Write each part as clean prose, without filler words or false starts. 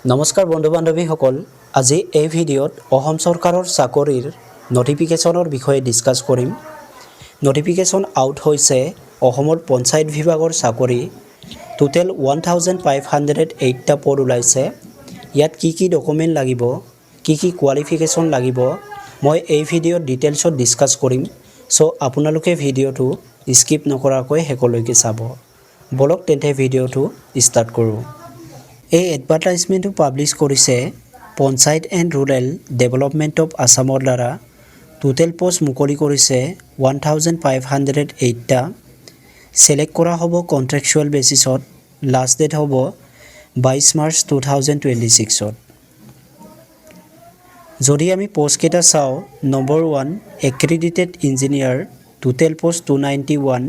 নমস্কাৰ বন্ধু বান্ধৱীসকল, আজি এই ভিডিঅ'ত অসম চৰকাৰৰ চাকৰিৰ নটিফিকেশ্যনৰ বিষয়ে ডিছকাছ কৰিম। নটিফিকেশ্যন আউট হৈছে অসমৰ পঞ্চায়ত বিভাগৰ চাকৰি। টোটেল 1508টা পদ ওলাইছে। ইয়াত কি ডকুমেণ্ট লাগিব, কি কোৱালিফিকেশ্যন লাগিব, মই এই ভিডিঅ'ত ডিটেইলছত ডিছকাছ কৰিম। চ' আপোনালোকে ভিডিঅ'টো স্কিপ নকৰাকৈ শেষলৈকে চাব। বলক তেন্তে ভিডিঅ'টো ষ্টাৰ্ট কৰোঁ। এই এডভাৰটাইজমেণ্টটো পাব্লিছ কৰিছে panchayat and rural development of আছামৰ দ্বাৰা। টোটেল পষ্ট মুকলি কৰিছে 1508টা। ছিলেক্ট কৰা হ'ব কণ্ট্ৰেকচুৱেল বেচিছত। লাষ্ট ডেট হ'ব 22 মাৰ্চ 2026ত। যদি আমি পষ্টকেইটা চাওঁ, number 1 accredited engineer, total post 291।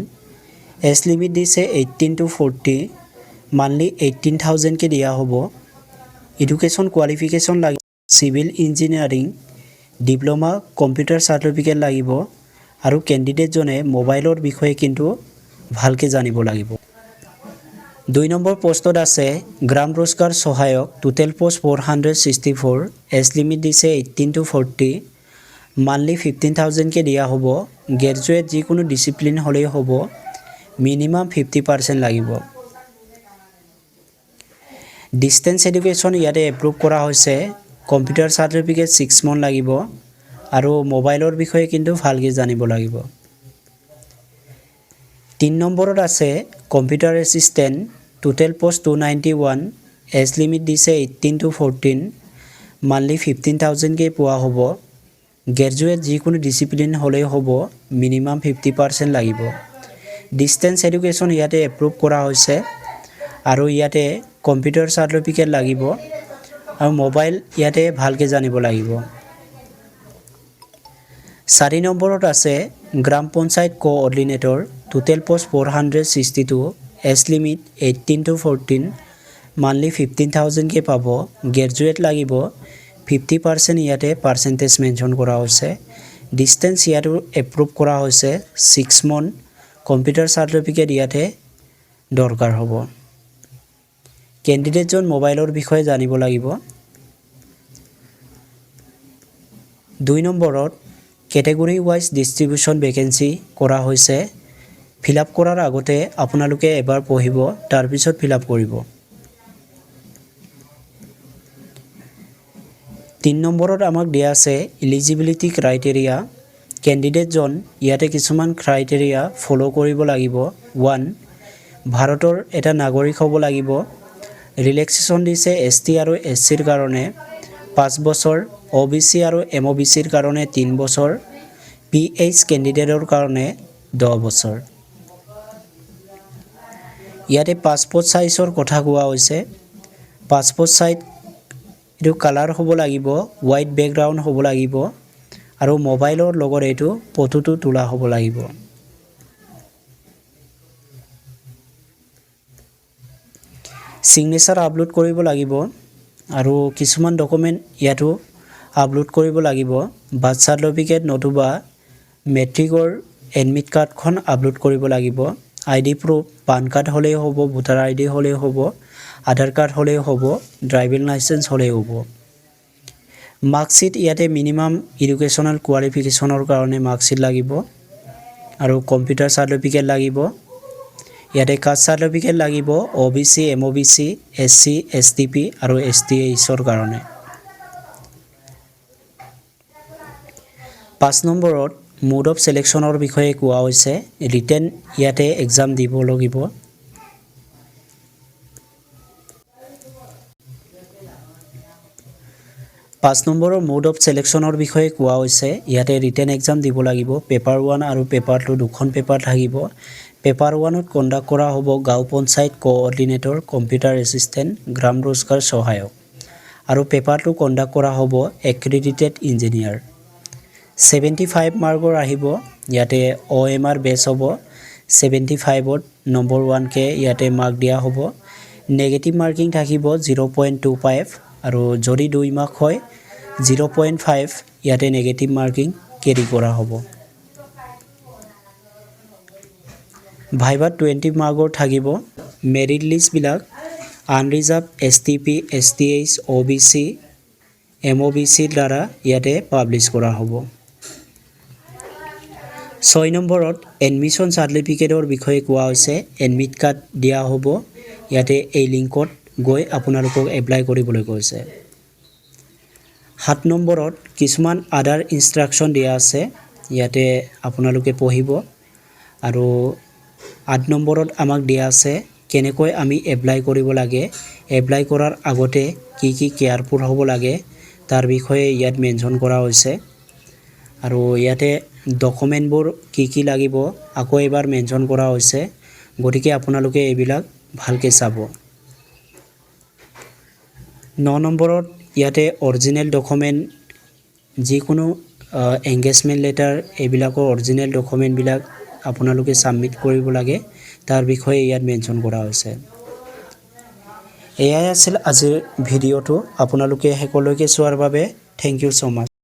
Age limit দিছে 18 to 40, মান্থলি 18,000কে দিয়া হ'ব। এডুকেশ্যন কোৱালিফিকেশ্যন লাগিব, civil engineering, diploma, computer certificate লাগিব আৰু কেণ্ডিডেটজনে মোবাইলৰ বিষয়ে কিন্তু ভালকৈ জানিব লাগিব। 2 নম্বৰ পষ্টত আছে গ্ৰাম ৰোজগাৰ সহায়ক, টোটেল পষ্ট 464। এজ লিমিট দিছে 18 to 40, মান্থলি 15,000কে দিয়া হ'ব। গ্ৰেজুৱেট যিকোনো ডিচিপ্লিন হ'লেই হ'ব, মিনিমাম 50% লাগিব। ডিষ্টেঞ্চ এডুকেশ্যন ইয়াতে এপ্ৰুভ কৰা হৈছে। কম্পিউটাৰ চাৰ্টিফিকেট 6 মান্থ লাগিব আৰু মোবাইলৰ বিষয়ে কিন্তু ভালকৈ জানিব লাগিব। 3 নম্বৰত আছে computer assistant, total post 291। Age limit দিছে 18 to 14, মান্থলি 15,000কে পোৱা হ'ব। গ্ৰেজুৱেট যিকোনো ডিচিপ্লিন হ'লেই হ'ব, মিনিমাম 50% লাগিব। ডিষ্টেঞ্চ এডুকেশ্যন ইয়াতে এপ্ৰুভ কৰা হৈছে আৰু ইয়াতে কম্পিউটাৰ চাৰ্টিফিকেট লাগিব আৰু মোবাইল ইয়াতে ভালকৈ জানিব লাগিব। 4 নম্বৰত আছে gram panchayat coordinator, total post 462। Age limit 18 to 14, monthly 15,000কে পাব। গ্ৰেজুৱেট লাগিব, 50% ইয়াতে পাৰ্চেণ্টেজ মেনশ্যন কৰা হৈছে। ডিষ্টেঞ্চ ইয়াতো এপ্ৰুভ কৰা হৈছে 6 মান্থ। কম্পিউটাৰ চাৰ্টিফিকেট ইয়াতে দৰকাৰ হ'ব। কেণ্ডিডেটজন মোবাইলৰ বিষয়ে জানিব লাগিব। 2 নম্বৰত কেটেগৰী ৱাইজ ডিষ্ট্ৰিবিউশ্যন ভেকেঞ্চি কৰা হৈছে। ফিল আপ কৰাৰ আগতে আপোনালোকে এবাৰ পঢ়িব, তাৰপিছত ফিল আপ কৰিব। 3 নম্বৰত আমাক দিয়া আছে ইলিজিবিলিটি ক্ৰাইটেৰিয়া। কেণ্ডিডেটজন ইয়াতে কিছুমান ক্ৰাইটেৰিয়া ফ'ল' কৰিব লাগিব। 1, ভাৰতৰ এটা নাগৰিক হ'ব লাগিব। ৰিলেক্সেশ্যন দিছে ST আৰু SCৰ কাৰণে 5 বছৰ, OBC আৰু MOBCৰ কাৰণে 3 বছৰ, PH কেণ্ডিডেটৰ কাৰণে 10 বছৰ। ইয়াতে পাছপোৰ্ট চাইজৰ কথা কোৱা হৈছে। পাছপোৰ্ট চাইজ এইটো কালাৰ হ'ব লাগিব, হোৱাইট বেকগ্ৰাউণ্ড হ'ব লাগিব আৰু মোবাইলৰ লগত এইটো ফটোটো তোলা হ'ব লাগিব। চিগনেচাৰ আপলোড কৰিব লাগিব আৰু কিছুমান ডকুমেণ্ট ইয়াতো আপলোড কৰিব লাগিব। বাৰ্থ চাৰ্টিফিকেট নতুবা মেট্ৰিকৰ এডমিট কাৰ্ডখন আপলোড কৰিব লাগিব। ID প্ৰুফ, পান কাৰ্ড হ'লেই হ'ব, ভোটাৰ ID হ'লেই হ'ব, আধাৰ কাৰ্ড হ'লেই হ'ব, ড্ৰাইভিং লাইচেঞ্চ হ'লেই হ'ব। মাৰ্কশ্বিট ইয়াতে মিনিমাম এডুকেশ্যনেল কোৱালিফিকেশ্যনৰ কাৰণে মাৰ্কশ্বিট লাগিব আৰু কম্পিউটাৰ চাৰ্টিফিকেট লাগিব। ইয়াতে কাষ্ট চাৰ্টিফিকেট লাগিব, OBC, MOBC, SC, STP আৰু STHৰ কাৰণে। 5 নম্বৰত মোড অফ ছিলেকশ্যনৰ বিষয়ে কোৱা হৈছে। ৰিটেন ইয়াতে এক্সাম দিব লাগিব। 5 নম্বৰৰ মোড অফ ছিলেকশ্যনৰ বিষয়ে কোৱা হৈছে। ইয়াতে ৰিটেন এক্সাম দিব লাগিব। পেপাৰ 1 আৰু পেপাৰ 2 দুখন পেপাৰ থাকিব। পেপাৰ 1ত কণ্ডাক্ট কৰা হ'ব গাঁও পঞ্চায়ত কোঅৰ্ডিনেটৰ, কম্পিউটাৰ এছিষ্টেণ্ট, গ্ৰাম ৰোজগাৰ সহায়ক আৰু পেপাৰ 2 কণ্ডাক্ট কৰা হ'ব এক্ৰেডিটেড ইঞ্জিনিয়াৰ। 75 মাৰ্কৰ আহিব। ইয়াতে OMR বেছ হ'ব। 75ত নম্বৰ 1কে ইয়াতে মাৰ্ক দিয়া হ'ব। নেগেটিভ মাৰ্কিং থাকিব 0.25 আৰু যদি 2 মাৰ্ক হয় 0.5 ইয়াতে নেগেটিভ মাৰ্কিং কেৰি কৰা হ'ব। ভাইভাত 20 মাৰ্কৰ থাকিব। মেৰিট লিষ্টবিলাক unreserved STP STH OBC MOBC দ্বাৰা ইয়াতে পাব্লিছ কৰা হ'ব 6 নম্বৰত এডমিশন সাৰ্টিফিকেটৰ বিষয়ে কোৱা হৈছে এডমিট কাৰ্ড দিয়া হ'ব ইয়াতে এই লিংকত গৈ আপোনালোকক এপ্লাই কৰিবলৈ কৈছে 7 নম্বৰত কিছুমান আদাৰ ইনষ্ট্ৰাকচন দিয়া আছে ইয়াতে আপোনালোকে পঢ়িব আৰু 8 নম্বৰত আমাক দিয়া আছে কেনেকৈ আমি এপ্লাই কৰিব লাগে এপ্লাই কৰাৰ আগতে কি কেয়াৰফুল হ'ব লাগে তাৰ বিষয়ে ইয়াত মেনশন কৰা হৈছে আৰু ইয়াতে ডকুমেন্টবোৰ কি লাগিব আকৌ এবাৰ মেনশন কৰা হৈছে গতিকে আপোনালোকে এইবিলাক ভালকৈ চাব 9 নম্বৰত ইয়াতে অৰিজিনেল ডকুমেন্ট যিকোনো এংগেজমেন্ট লেটাৰ এইবিলাকৰ অৰিজিনেল ডকুমেন্টবিলাক আপোনালোকে সাবমিট কৰিব লাগে তাৰ বিষয়ে ইয়াত মেনশন কৰা হৈছে এয়াই আছিল আজিৰ ভিডিঅটো আপোনালোকে হেকলৈকে চোৱাৰ বাবে থ্যাংক ইউ সো মাচ